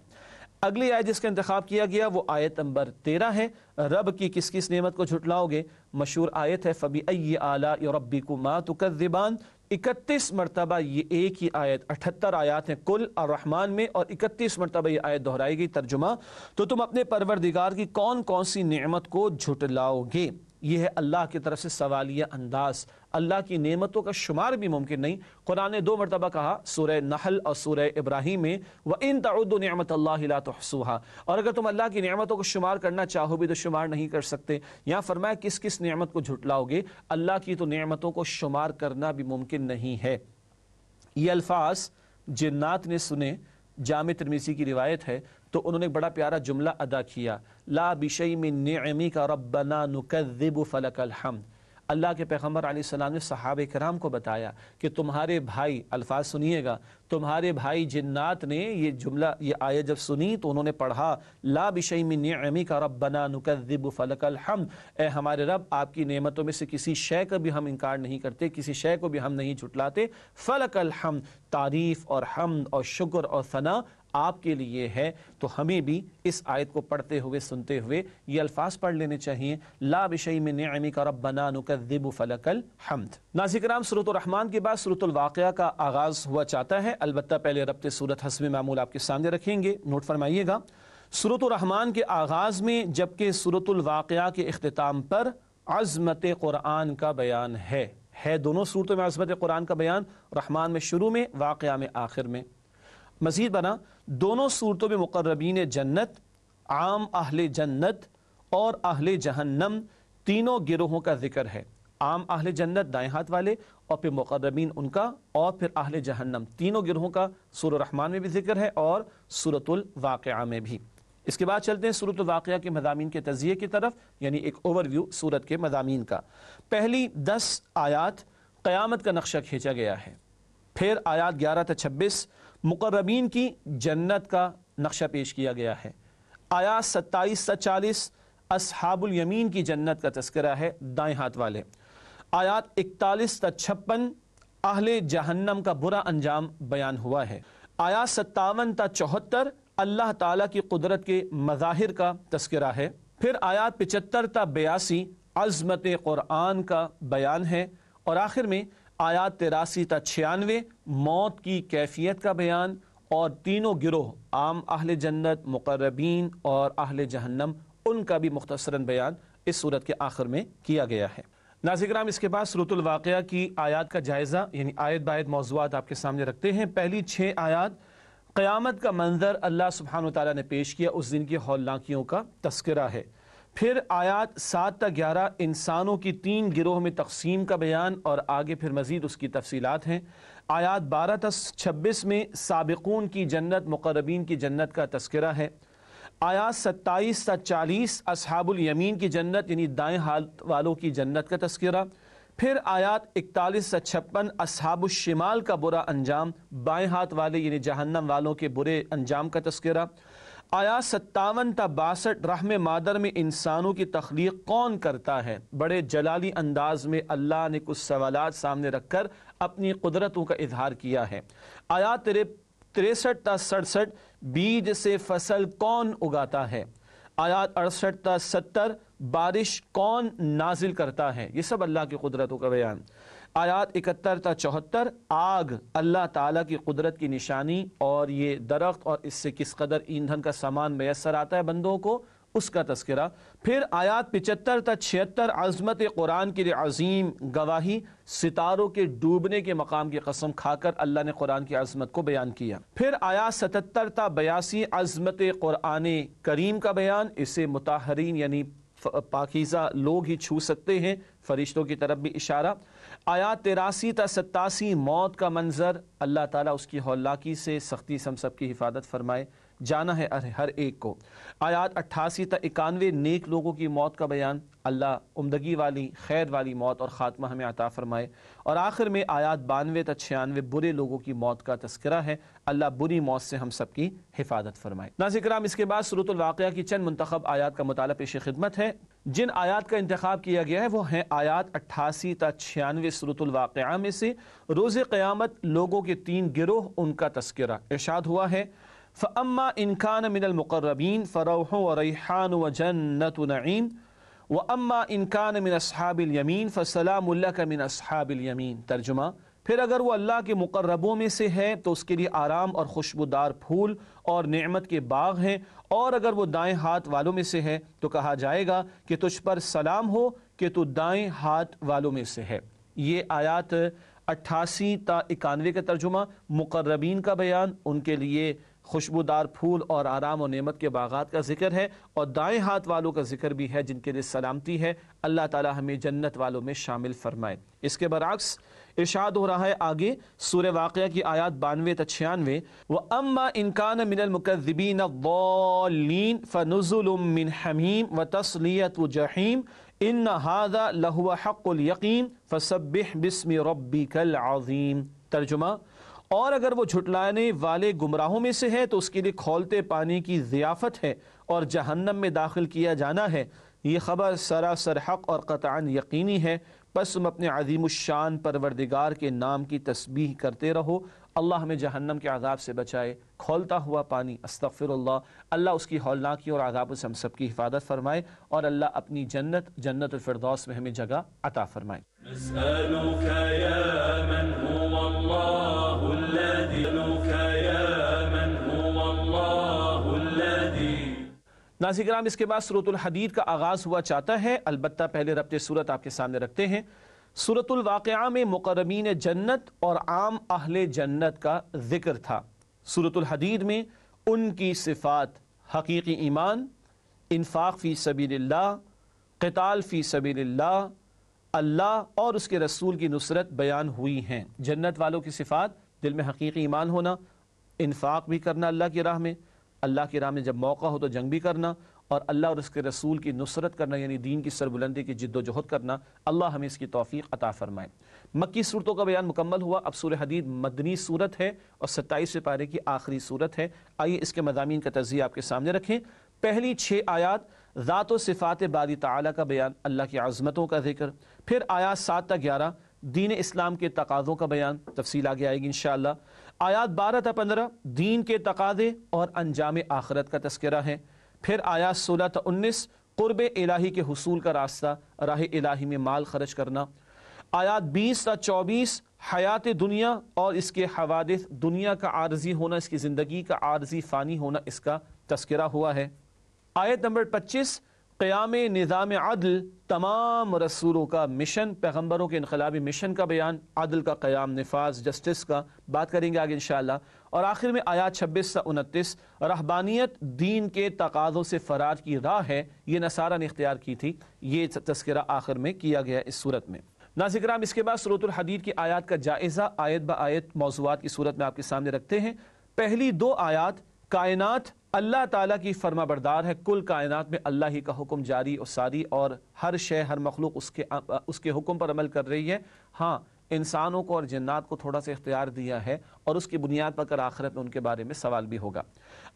اگلی آیت جس کا انتخاب کیا گیا وہ آیت نمبر 13 ہے۔ رب کی کس کس نعمت کو جھٹلاؤ گے؟ مشہور آیت ہے فَبِأَيِّ آلَاءِ رَبِّكُمَا تُكَذِّبَانِ۔ 31 مرتبہ یہ ایک ہی آیت، 78 آیات ہیں کل الرحمن میں، اور 31 مرتبہ یہ آیت دہرائی گئی۔ ترجمہ، تو تم اپنے پروردگار کی کون کون سی نعمت کو جھٹلاؤ گے؟ یہ ہے اللہ کی طرف سے سوالیہ انداز۔ اللہ کی نعمتوں کا شمار بھی ممکن نہیں۔ قرآن نے 2 مرتبہ کہا، سورہ نحل اور سورہ ابراہیم میں، وَإِن تَعُدُّوا نِعْمَةَ اللَّهِ لَا تُحْصُوهَا، اور اگر تم اللہ کی نعمتوں کو شمار کرنا چاہو بھی تو شمار نہیں کر سکتے۔ یہاں فرمایا کس کس نعمت کو جھٹلاؤ گے؟ اللہ کی تو نعمتوں کو شمار کرنا بھی ممکن نہیں ہے۔ یہ الفاظ جنات نے سنے، جامع ترمذی کی روایت ہے، تو انہوں نے ایک بڑا پیارا جملہ ادا کیا، لا بشیء من نعمک ربنا نکذب فلک الحمد۔ اللہ کے پیغمبر علیہ السلام نے صحابہ کرام کو بتایا کہ تمہارے بھائی، الفاظ سنیے گا، تمہارے بھائی جنات نے یہ جملہ، یہ آیت جب سنی تو انہوں نے پڑھا، لا بشیء من نعمک ربنا نکذب فلک الحمد، اے ہمارے رب آپ کی نعمتوں میں سے کسی شے کا بھی ہم انکار نہیں کرتے، کسی شے کو بھی ہم نہیں جھٹلاتے، فلک الحمد، تعریف اور حمد اور شکر اور ثنا آپ کے لیے ہے، تو ہمیں بھی اس آیت کو پڑھتے ہوئے سنتے ہوئے یہ الفاظ پڑھ لینے چاہیے، لا بشیء من نعمک ربنا نکذب فلک الحمد۔ ناظرین کرام، سورۃ الرحمن کے بعد سورۃ الواقعہ کا آغاز ہوا چاہتا ہے، البتہ پہلے ربط سورت حسب معمول آپ کے سامنے رکھیں گے، نوٹ فرمائیے گا۔ سورۃ الرحمن کے آغاز میں جبکہ سورۃ الواقعہ کے اختتام پر عظمت قرآن کا بیان ہے دونوں صورتوں میں عظمت قرآن کا بیان، رحمان میں شروع میں، واقعہ میں آخر میں۔ مزید بنا دونوں صورتوں میں مقربین جنت، عام اہل جنت اور اہل جہنم تینوں گروہوں کا ذکر ہے۔ عام اہل جنت دائیں ہاتھ والے، اور پھر مقربین ان کا، اور پھر اہل جہنم، تینوں گروہوں کا سورۃ الرحمن میں بھی ذکر ہے اور سورۃ الواقعہ میں بھی۔ اس کے بعد چلتے ہیں سورۃ الواقعہ کے مضامین کے تجزیے کی طرف، یعنی ایک اوور ویو سورت کے مضامین کا۔ پہلی 10 آیات قیامت کا نقشہ کھینچا گیا ہے، پھر آیات 11 تا 26 مقربین کی جنت کا نقشہ پیش کیا گیا ہے، آیات 27 تا 40 اصحاب الیمین کی جنت کا تذکرہ ہے، دائیں ہاتھ والے، آیات 41 تا 56 اہل جہنم کا برا انجام بیان ہوا ہے، آیات 57 تا 74 اللہ تعالیٰ کی قدرت کے مظاہر کا تذکرہ ہے، پھر آیات 75 تا 82 عظمت قرآن کا بیان ہے، اور آخر میں آیات 83 تا 96 موت کی کیفیت کا بیان، اور تینوں گروہ عام اہل جنت، مقربین اور اہل جہنم، ان کا بھی مختصراً بیان اس صورت کے آخر میں کیا گیا ہے۔ ناظرین کرام، اس کے بعد سورۃ الواقعہ کی آیات کا جائزہ، یعنی آیت بآیت موضوعات آپ کے سامنے رکھتے ہیں۔ پہلی 6 آیات قیامت کا منظر اللہ سبحانہ وتعالیٰ نے پیش کیا، اس دن کی ہولناکیوں کا تذکرہ ہے۔ پھر آیات 7 تا 11 انسانوں کی 3 گروہ میں تقسیم کا بیان، اور آگے پھر مزید اس کی تفصیلات ہیں۔ آیات 12 تا 26 میں سابقون کی جنت، مقربین کی جنت کا تذکرہ ہے۔ آیات 27 تا 40 اصحاب الیمین کی جنت، یعنی دائیں ہاتھ والوں کی جنت کا تذکرہ۔ پھر آیات 41 تا 56 اصحاب الشمال کا برا انجام، بائیں ہاتھ والے یعنی جہنم والوں کے برے انجام کا تذکرہ۔ آیات 57 تا 62 رحم مادر میں انسانوں کی تخلیق کون کرتا ہے، بڑے جلالی انداز میں اللہ نے کچھ سوالات سامنے رکھ کر اپنی قدرتوں کا اظہار کیا ہے۔ آیات 63 تا 67 بیج سے فصل کون اگاتا ہے۔ آیات 68 تا 70 بارش کون نازل کرتا ہے، یہ سب اللہ کی قدرتوں کا بیان۔ آیات 71 تا 74 آگ اللہ تعالیٰ کی قدرت کی نشانی، اور یہ درخت اور اس سے کس قدر ایندھن کا سامان میسر آتا ہے بندوں کو، اس کا تذکرہ۔ پھر آیات 75 تا 76 عظمت قرآن کے لیے عظیم گواہی، ستاروں کے ڈوبنے کے مقام کی قسم کھا کر اللہ نے قرآن کی عظمت کو بیان کیا۔ پھر آیات 77 تا 82 عظمت قرآن کریم کا بیان، اسے مطہرین یعنی پاکیزہ لوگ ہی چھو سکتے ہیں، فرشتوں کی طرف بھی اشارہ۔ آیات 83 تا 87 موت کا منظر، اللہ تعالیٰ اس کی ہولناکی سے سختی سے ہم سب کی حفاظت فرمائے، جانا ہے ہر ایک کو۔ آیات 88 تا 91 نیک لوگوں کی موت کا بیان، اللہ عمدگی والی خیر والی موت اور خاتمہ ہمیں عطا فرمائے۔ اور آخر میں آیات 92 تا 96 برے لوگوں کی موت کا تذکرہ ہے، اللہ بری موت سے ہم سب کی حفاظت فرمائے۔ ناظرین کرام، اس کے بعد سورۃ الواقعہ کی چند منتخب آیات کا مطالعہ پیش خدمت ہے۔ جن آیات کا انتخاب کیا گیا ہے وہ ہیں آیات 88 تا 96 سورۃ الواقعہ میں سے روز قیامت لوگوں کے 3 گروہ، ان کا تذکرہ ارشاد ہوا ہے۔ فَأَمَّا إِن كَانَ مِنَ الْمُقَرَّبِينَ فَرَوْحٌ وَرَيْحَانٌ وَجَنَّةُ نَعِيمٍ وَأَمَّا إِن كَانَ مِنْ أَصْحَابِ الْيَمِينِ فَسَلَامٌ لَكَ مِنْ أَصْحَابِ الْيَمِينِ۔ ترجمہ، پھر اگر وہ اللہ کے مقربوں میں سے ہے تو اس کے لیے آرام اور خوشبودار پھول اور نعمت کے باغ ہیں، اور اگر وہ دائیں ہاتھ والوں میں سے ہے تو کہا جائے گا کہ تجھ پر سلام ہو کہ تو دائیں ہاتھ والوں میں سے ہے۔ یہ آیات 88 تا 91 کا ترجمہ، مقربین کا بیان، ان کے لیے خوشبودار پھول اور آرام و نعمت کے باغات کا ذکر ہے، اور دائیں ہاتھ والوں کا ذکر بھی ہے جن کے لیے سلامتی ہے۔ اللہ تعالی ہمیں جنت والوں میں شامل فرمائے۔ اس کے برعکس ارشاد ہو رہا ہے آگے سورہ واقعہ کی آیات 92 تا 96، وَأَمَّا إِن كَانَ مِنَ الْمُكَذِّبِينَ الضَّالِّينَ فَنُزُلٌ مِّنْ حَمِيمٍ وَتَصْلِيَةُ جَحِيمٍ إِنَّ هَذَا لَهُوَ حَقُّ الْيَقِينِ فَسَبِّحْ بِاسْمِ رَبِّكَ الْعَظِيمِ۔ ترجمہ، اور اگر وہ جھٹلانے والے گمراہوں میں سے ہے تو اس کے لیے کھولتے پانی کی ضیافت ہے اور جہنم میں داخل کیا جانا ہے۔ یہ خبر سراسر حق اور قطعاً یقینی ہے، پس تم اپنے عظیم الشان پروردگار کے نام کی تسبیح کرتے رہو اللہ ہمیں جہنم کے عذاب سے بچائے، کھولتا ہوا پانی استغفر اللہ اس کی ہولناکی اور عذابوں سے ہم سب کی حفاظت فرمائے، اور اللہ اپنی جنت الفردوس میں ہمیں جگہ عطا فرمائے۔ نسألك يا من هو الله الذي ناظرین کرام، اس کے بعد سورۃ الحدید کا آغاز ہوا چاہتا ہے، البتہ پہلے ربط سورت آپ کے سامنے رکھتے ہیں۔ سورۃ الواقعہ میں مقربین جنت اور عام اہل جنت کا ذکر تھا۔ سورۃ الحدید میں ان کی صفات حقیقی ایمان، انفاق فی سبیل اللہ، قتال فی سبیل اللہ، اللہ اور اس کے رسول کی نصرت بیان ہوئی ہیں۔ جنت والوں کی صفات دل میں حقیقی ایمان ہونا، انفاق بھی کرنا اللہ کی راہ میں، اللہ کی راہ میں جب موقع ہو تو جنگ بھی کرنا، اور اللہ اور اس کے رسول کی نصرت کرنا یعنی دین کی سربلندی کی جد و جہد کرنا۔ اللہ ہمیں اس کی توفیق عطا فرمائے۔ مکی صورتوں کا بیان مکمل ہوا، اب سورہ حدید مدنی صورت ہے اور 27 پارے کی آخری صورت ہے۔ آئیے اس کے مضامین کا تجزیہ آپ کے سامنے رکھیں۔ پہلی 6 آیات ذات و صفات باری تعالیٰ کا بیان، اللہ کی عظمتوں کا ذکر، پھر آیات 7 تا 11 دین اسلام کے تقاضوں کا بیان، تفصیل آگے آئے گی انشاءاللہ۔ آیات 12 تا 15 دین کے تقاضے اور انجام آخرت کا تذکرہ ہے۔ پھر آیات 16 تا 19 قرب الہی کے حصول کا راستہ، راہ الہی میں مال خرچ کرنا۔ آیات 20 تا 24 حیات دنیا اور اس کے حوادث، دنیا کا عارضی ہونا، اس کی زندگی کا عارضی فانی ہونا، اس کا تذکرہ ہوا ہے۔ آیت نمبر 25 قیام نظام عدل، تمام رسولوں کا مشن، پیغمبروں کے انقلابی مشن کا بیان، عدل کا قیام، نفاذ، جسٹس کا بات کریں گے آگے انشاءاللہ۔ اور آخر میں آیات 26 سے 29 رہبانیت دین کے تقاضوں سے فرار کی راہ ہے، یہ نصارہ نے اختیار کی تھی، یہ تذکرہ آخر میں کیا گیا اس صورت میں۔ ناظرین کرام، اس کے بعد سورۃ الحدید کی آیات کا جائزہ آیت با آیت موضوعات کی صورت میں آپ کے سامنے رکھتے ہیں۔ پہلی 2 آیات کائنات اللہ تعالیٰ کی فرما بردار ہے، کل کائنات میں اللہ ہی کا حکم جاری اور ساری، اور ہر شے، ہر مخلوق اس کے حکم پر عمل کر رہی ہے۔ ہاں، انسانوں کو اور جنات کو تھوڑا سا اختیار دیا ہے، اور اس کی بنیاد پر کر آخرت میں ان کے بارے میں سوال بھی ہوگا۔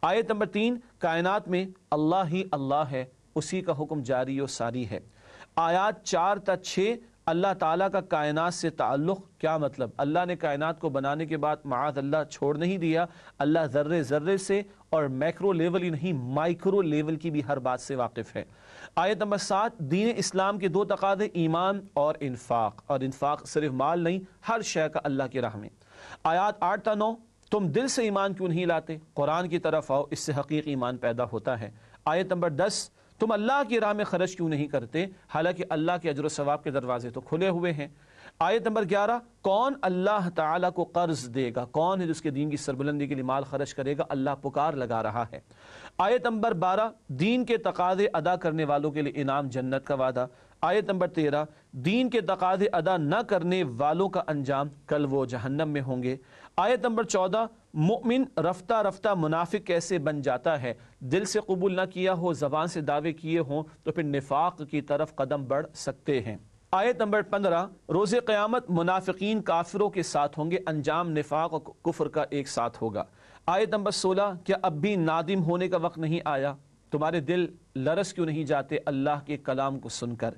آیت نمبر 3 کائنات میں اللہ ہی اللہ ہے، اسی کا حکم جاری اور ساری ہے۔ آیات 4 تا 6 اللہ تعالیٰ کا کائنات سے تعلق، کیا مطلب؟ اللہ نے کائنات کو بنانے کے بعد معاذ اللہ چھوڑ نہیں دیا، اللہ ذرے ذرے سے اور میکرو لیول ہی نہیں مائکرو لیول کی بھی ہر بات سے واقف ہے۔ آیت نمبر 7 دین اسلام کے 2 تقاضے، ایمان اور انفاق، اور انفاق صرف مال نہیں، ہر شے کا اللہ کی راہ میں۔ آیات 8 تا 9 تم دل سے ایمان کیوں نہیں لاتے، قرآن کی طرف آؤ، اس سے حقیقی ایمان پیدا ہوتا ہے۔ آیت نمبر 10 تم اللہ کی راہ میں خرچ کیوں نہیں کرتے، حالانکہ اللہ کے اجر و ثواب کے دروازے تو کھلے ہوئے ہیں۔ آیت نمبر 11 کون اللہ تعالیٰ کو قرض دے گا، کون ہے جس کے دین کی سربلندی کے لیے مال خرچ کرے گا، اللہ پکار لگا رہا ہے۔ آیت نمبر 12 دین کے تقاضے ادا کرنے والوں کے لیے انعام جنت کا وعدہ۔ آیت نمبر 13 دین کے تقاضے ادا نہ کرنے والوں کا انجام، کل وہ جہنم میں ہوں گے۔ آیت نمبر 14 مؤمن رفتہ رفتہ منافق کیسے بن جاتا ہے، دل سے قبول نہ کیا ہو، زبان سے دعوے کیے ہوں تو پھر نفاق کی طرف قدم بڑھ سکتے ہیں۔ آیت نمبر 15 روز قیامت منافقین کافروں کے ساتھ ہوں گے، انجام نفاق اور کفر کا ایک ساتھ ہوگا۔ آیت نمبر 16 کیا اب بھی نادم ہونے کا وقت نہیں آیا، تمہارے دل لرز کیوں نہیں جاتے اللہ کے کلام کو سن کر۔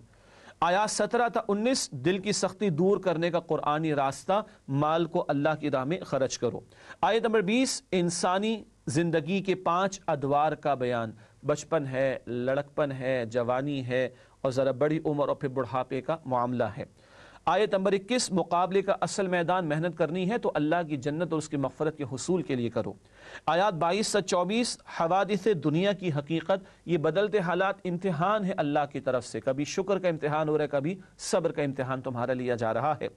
آیات 17 تا 19 دل کی سختی دور کرنے کا قرآنی راستہ، مال کو اللہ کی راہ میں خرچ کرو۔ آیت نمبر 20 انسانی زندگی کے 5 ادوار کا بیان، بچپن ہے، لڑکپن ہے، جوانی ہے، اور ذرا بڑی عمر اور پھر بڑھاپے کا معاملہ ہے۔ آیت نمبر 21 مقابلے کا اصل میدان محنت کرنی ہے تو اللہ کی جنت اور اس کی مغفرت کے حصول کے لیے کرو۔ آیات 22 سے 24 حوادث دنیا کی حقیقت، یہ بدلتے حالات امتحان ہے اللہ کی طرف سے، کبھی شکر کا امتحان ہو رہا ہے، کبھی صبر کا امتحان تمہارا لیا جا رہا ہے۔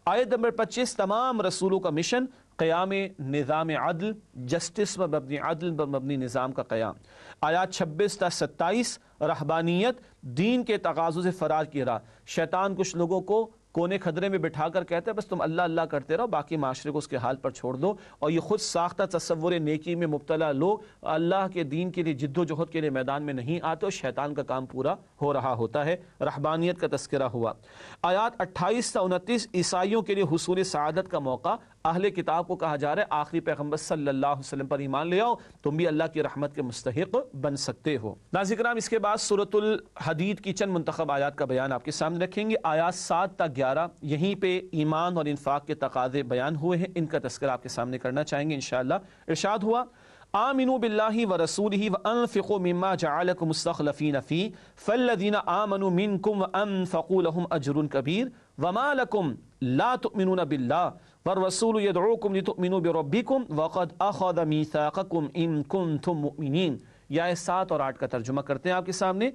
آیت نمبر 25 تمام رسولوں کا مشن، قیام نظام عدل، جسٹس پر مبنی، عدل پر مبنی نظام کا قیام۔ آیات 26 تا 27 رہبانیت، دین کے تقاضوں سے فرار کی راہ۔ شیطان کچھ لوگوں کو کونے کھدرے میں بٹھا کر کہتے ہیں بس تم اللہ اللہ کرتے رہو، باقی معاشرے کو اس کے حال پر چھوڑ دو، اور یہ خود ساختہ تصور نیکی میں مبتلا لوگ اللہ کے دین کے لیے جد و جہد کے لیے میدان میں نہیں آتے، اور شیطان کا کام پورا ہو رہا ہوتا ہے۔ رہبانیت کا تذکرہ ہوا۔ آیات 28 تا 29 عیسائیوں کے لیے حصول سعادت کا موقع، اہل کتاب کو کہا جا رہا ہے آخری پیغمبر صلی اللہ علیہ وسلم پر ایمان لے آؤ، تم بھی اللہ کی رحمت کے مستحق بن سکتے ہو۔ ناظرین کرام، اس کے بعد سورۃ الحدید کی چند منتخب آیات کا بیان آپ کے سامنے رکھیں گے۔ آیات 7 تا 11 یہیں پہ ایمان اور انفاق کے تقاضے بیان ہوئے ہیں، ان کا تذکرہ آپ کے سامنے کرنا چاہیں گے انشاءاللہ۔ ارشاد ہوا آمنوا باللہ ورسولہ وانفقوا مما جعلکم مستخلفین فیہ فالذین آمنوا منکم وانفقوا لهم اجر کبیر وما لکم لا تؤمنون باللہ والرسول یدعوکم لتؤمنوا بربکم وقد اخذ میثاقکم ان کنتم مؤمنین۔ یہ آیت 7 اور 8 کا ترجمہ کرتے ہیں آپ کے سامنے۔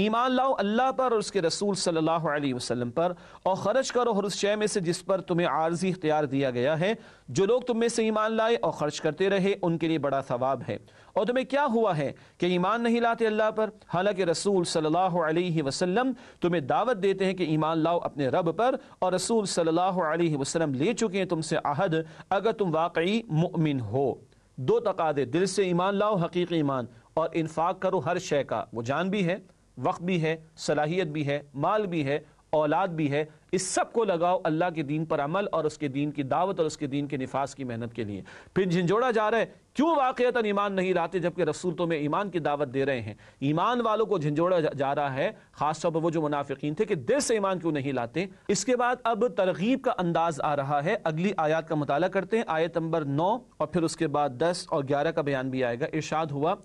ایمان لاؤ اللہ پر اور اس کے رسول صلی اللہ علیہ وسلم پر، اور خرچ کرو ہر اس شے میں سے جس پر تمہیں عارضی اختیار دیا گیا ہے۔ جو لوگ تم میں سے ایمان لائے اور خرچ کرتے رہے ان کے لیے بڑا ثواب ہے۔ اور تمہیں کیا ہوا ہے کہ ایمان نہیں لاتے اللہ پر، حالانکہ رسول صلی اللہ علیہ وسلم تمہیں دعوت دیتے ہیں کہ ایمان لاؤ اپنے رب پر، اور رسول صلی اللہ علیہ وسلم لے چکے ہیں تم سے عہد اگر تم واقعی مؤمن ہو۔ دو تقاضے، دل سے ایمان لاؤ حقیقی ایمان، اور انفاق کرو ہر شے کا، وہ جان بھی ہے، وقت بھی ہے، صلاحیت بھی ہے، مال بھی ہے، اولاد بھی ہے، اس سب کو لگاؤ اللہ کے دین پر عمل اور اس کے دین کی دعوت اور اس کے دین کے نفاذ کی محنت کے لیے۔ پھر جھنجھوڑا جا رہا ہے کیوں واقعتاً ایمان نہیں لاتے جبکہ رسول تمہیں ایمان کی دعوت دے رہے ہیں۔ ایمان والوں کو جھنجھوڑا جا رہا ہے، خاص طور پر وہ جو منافقین تھے کہ دل سے ایمان کیوں نہیں لاتے۔ اس کے بعد اب ترغیب کا انداز آ رہا ہے، اگلی آیات کا مطالعہ کرتے ہیں۔ آیت نمبر 9 اور پھر اس کے بعد 10 اور 11 کا بیان بھی آئے گا۔ ارشاد ہوا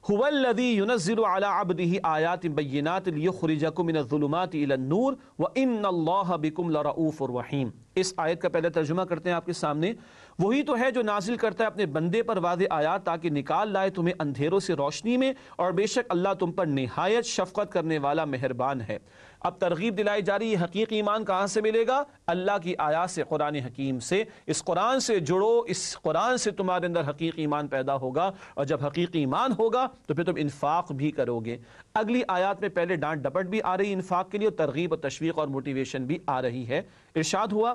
هو الذي ينزل على عبده آیات بینات لیخرجکم من الظلمات الى النور وان اللہ بکم لرؤوف رحیم۔ اس آیت کا پہلے ترجمہ کرتے ہیں آپ کے سامنے۔ وہی تو ہے جو نازل کرتا ہے اپنے بندے پر واضح آیات تاکہ نکال لائے تمہیں اندھیروں سے روشنی میں، اور بے شک اللہ تم پر نہایت شفقت کرنے والا مہربان ہے۔ اب ترغیب دلائی جا رہی ہے حقیقی ایمان کہاں سے ملے گا؟ اللہ کی آیات سے، قرآن حکیم سے۔ اس قرآن سے جڑو، اس قرآن سے تمہارے اندر حقیقی ایمان پیدا ہوگا، اور جب حقیقی ایمان ہوگا تو پھر تم انفاق بھی کرو گے۔ اگلی آیات میں پہلے ڈانٹ ڈپٹ بھی آ رہی ہے انفاق کے لیے، اور ترغیب اور تشویق اور موٹیویشن بھی آ رہی ہے۔ ارشاد ہوا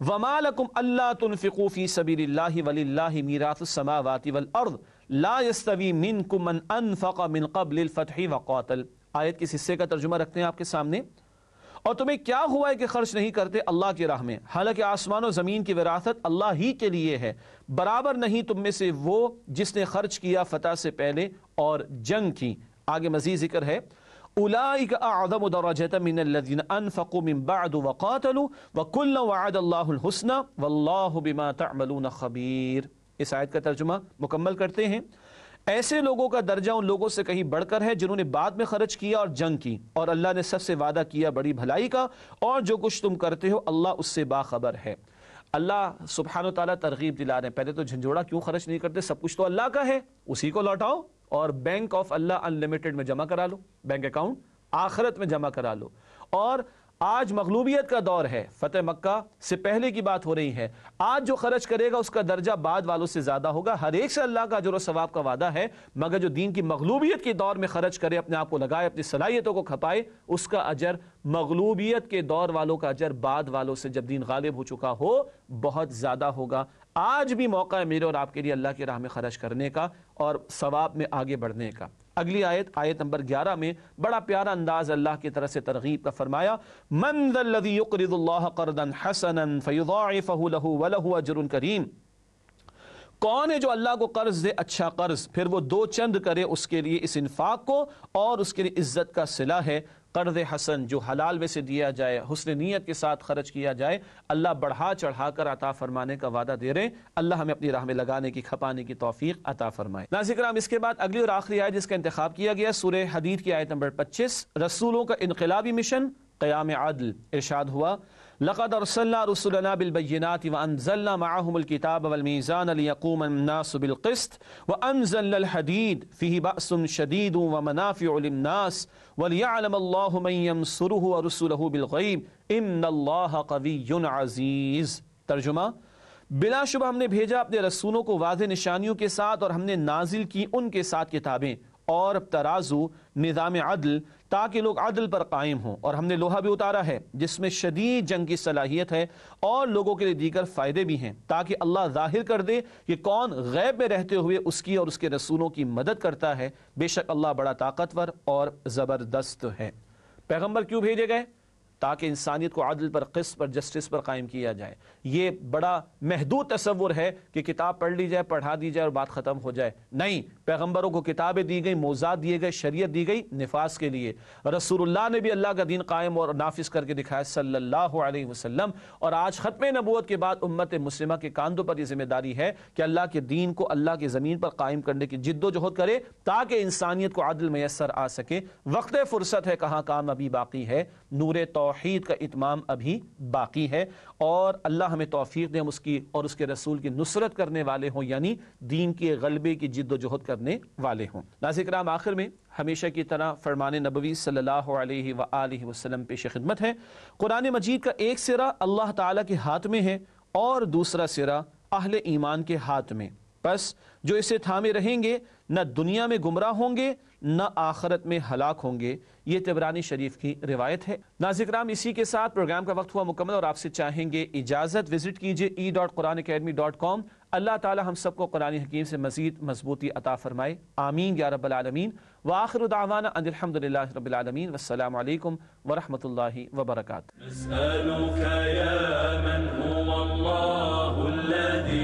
وَمَا لَكُمْ أَلَّا تُنْفِقُوا فِي سَبِيلِ اللَّهِ وَلِلَّهِ مِيرَاثُ السَّمَاوَاتِ وَالْأَرْضِ لَا يَسْتَوِي مِنْكُمْ مَنْ أَنْفَقَ مِنْ قَبْلِ الْفَتْحِ وَقَاتَلَ۔ آیت کے اس حصے کا ترجمہ رکھتے ہیں آپ کے سامنے۔ اور تمہیں کیا ہوا ہے کہ خرچ نہیں کرتے اللہ کی راہ میں، حالانکہ آسمان و زمین کی وراثت اللہ ہی کے لیے ہے۔ برابر نہیں تم میں سے وہ جس نے خرچ کیا فتح سے پہلے اور جنگ کی۔ آگے مزید ذکر ہے اولئک اعظم درجۃ من الذین انفقوا من بعد وقاتلوا وکلا وعد اللہ الحسنی واللہ بما تعملون خبیر۔ اس آیت کا ترجمہ مکمل کرتے ہیں۔ ایسے لوگوں کا درجہ ان لوگوں سے کہیں بڑھ کر ہے جنہوں نے بعد میں خرچ کیا اور جنگ کی، اور اللہ نے سب سے وعدہ کیا بڑی بھلائی کا، اور جو کچھ تم کرتے ہو اللہ اس سے باخبر ہے۔ اللہ سبحانہ و تعالیٰ ترغیب دلا رہے ہیں، پہلے تو جھنجھوڑا کیوں خرچ نہیں کرتے، سب کچھ تو اللہ کا ہے، اسی کو لوٹاؤ اور bank of Allah in limited میں جمع کرا لو، بینک اکاؤنٹ آخرت میں جمع کرا لو۔ اور آج مغلوبیت کا دور ہے، فتح مکہ سے پہلے کی بات ہو رہی ہے۔ آج جو خرچ کرے گا اس کا درجہ بعد والوں سے زیادہ ہوگا، ہر ایک سے اللہ کا اجر و ثواب کا وعدہ ہے، مگر جو دین کی مغلوبیت کے دور میں خرچ کرے، اپنے آپ کو لگائے، اپنی صلاحیتوں کو کھپائے، اس کا اجر مغلوبیت کے دور والوں کا اجر بعد والوں سے جب دین غالب ہو چکا ہو بہت زیادہ ہوگا۔ آج بھی موقع ہے میرے اور آپ کے لیے اللہ کی راہ میں خرچ کرنے کا اور ثواب میں آگے بڑھنے کا۔ اگلی آیت، آیت نمبر 11 میں بڑا پیارا انداز اللہ کی طرف سے ترغیب کا فرمایا، من ذا الذی یقرض اللہ قرضا حسنا فیضاعفہ لہ ولہ اجر کریم۔ کون ہے جو اللہ کو قرض دے اچھا قرض، پھر وہ دو چند کرے اس کے لیے اس انفاق کو، اور اس کے لیے عزت کا صلہ ہے۔ قرض حسن جو حلال میں سے دیا جائے، حسن نیت کے ساتھ خرچ کیا جائے، اللہ بڑھا چڑھا کر عطا فرمانے کا وعدہ دے رہے ہیں۔ اللہ ہمیں اپنی راہ میں لگانے کی، کھپانے کی توفیق عطا فرمائے۔ ناظرین کرام، اس کے بعد اگلی اور آخری آیت جس کا انتخاب کیا گیا سورہ حدید کی آیت نمبر 25، رسولوں کا انقلابی مشن، قیام عدل۔ ارشاد ہوا لقد ارسلنا رسلنا بالبينات وانزلنا معهم الكتاب والميزان ليقوم الناس بالقسط وانزلنا الحديد فيه بأس شديد ومنافع للناس وليعلم الله من ينصره ورسله بالغيب ان الله قوي عزيز۔ ترجمہ، بلا شبہ ہم نے بھیجا اپنے رسولوں کو واضح نشانیوں کے ساتھ، اور ہم نے نازل کی ان کے ساتھ کتابیں اور ترازو، نظام عدل، تاکہ لوگ عدل پر قائم ہوں، اور ہم نے لوہا بھی اتارا ہے جس میں شدید جنگ کی صلاحیت ہے، اور لوگوں کے لیے دیگر فائدے بھی ہیں، تاکہ اللہ ظاہر کر دے کہ کون غیب میں رہتے ہوئے اس کی اور اس کے رسولوں کی مدد کرتا ہے۔ بے شک اللہ بڑا طاقتور اور زبردست ہے۔ پیغمبر کیوں بھیجے گئے؟ تاکہ انسانیت کو عدل پر، قسط پر، جسٹس پر قائم کیا جائے۔ یہ بڑا محدود تصور ہے کہ کتاب پڑھ لی جائے، پڑھا دی جائے اور بات ختم ہو جائے۔ نہیں، پیغمبروں کو کتابیں دی گئی، موضوعات دیے گئے، شریعت دی گئی نفاذ کے لیے۔ رسول اللہ نے بھی اللہ کا دین قائم اور نافذ کر کے دکھایا صلی اللہ علیہ وسلم، اور آج ختم نبوت کے بعد امت مسلمہ کے کاندھوں پر یہ ذمہ داری ہے کہ اللہ کے دین کو اللہ کی زمین پر قائم کرنے کی جد و جہد کرے تاکہ انسانیت کو عدل میسر آ سکے۔ وقت فرصت ہے، کہاں کام ابھی باقی ہے، نور توحید کا اتمام ابھی باقی ہے، اور اللہ ہمیں توفیق دے ہم اس کی اور اس کے رسول کی نصرت کرنے والے ہوں، یعنی دین کے غلبے کی جد و جہد کرنے والے ہوں۔ ناظرین کرام، آخر میں ہمیشہ کی طرح فرمان نبوی صلی اللہ علیہ وآلہ وسلم پیش خدمت ہے۔ قرآن مجید کا ایک سرا اللہ تعالیٰ کے ہاتھ میں ہے اور دوسرا سرا اہل ایمان کے ہاتھ میں، پس جو اسے تھامے رہیں گے نہ دنیا میں گمراہ ہوں گے نہ آخرت میں ہلاک ہوں گے۔ یہ طبرانی شریف کی روایت ہے۔ ناظرین کرام، اسی کے ساتھ پروگرام کا وقت ہوا مکمل اور آپ سے چاہیں گے اجازت۔ وزٹ کیجئے e.quranacademy.com۔ اللہ تعالی ہم سب کو قرآن حکیم سے مزید مضبوطی عطا فرمائے، آمین یا رب العالمین۔ وآخر دعوانا ان الحمدللہ رب العالمین، والسلام علیکم ورحمۃ اللہ وبرکاتہ۔ نسألك يا من هو الله الذي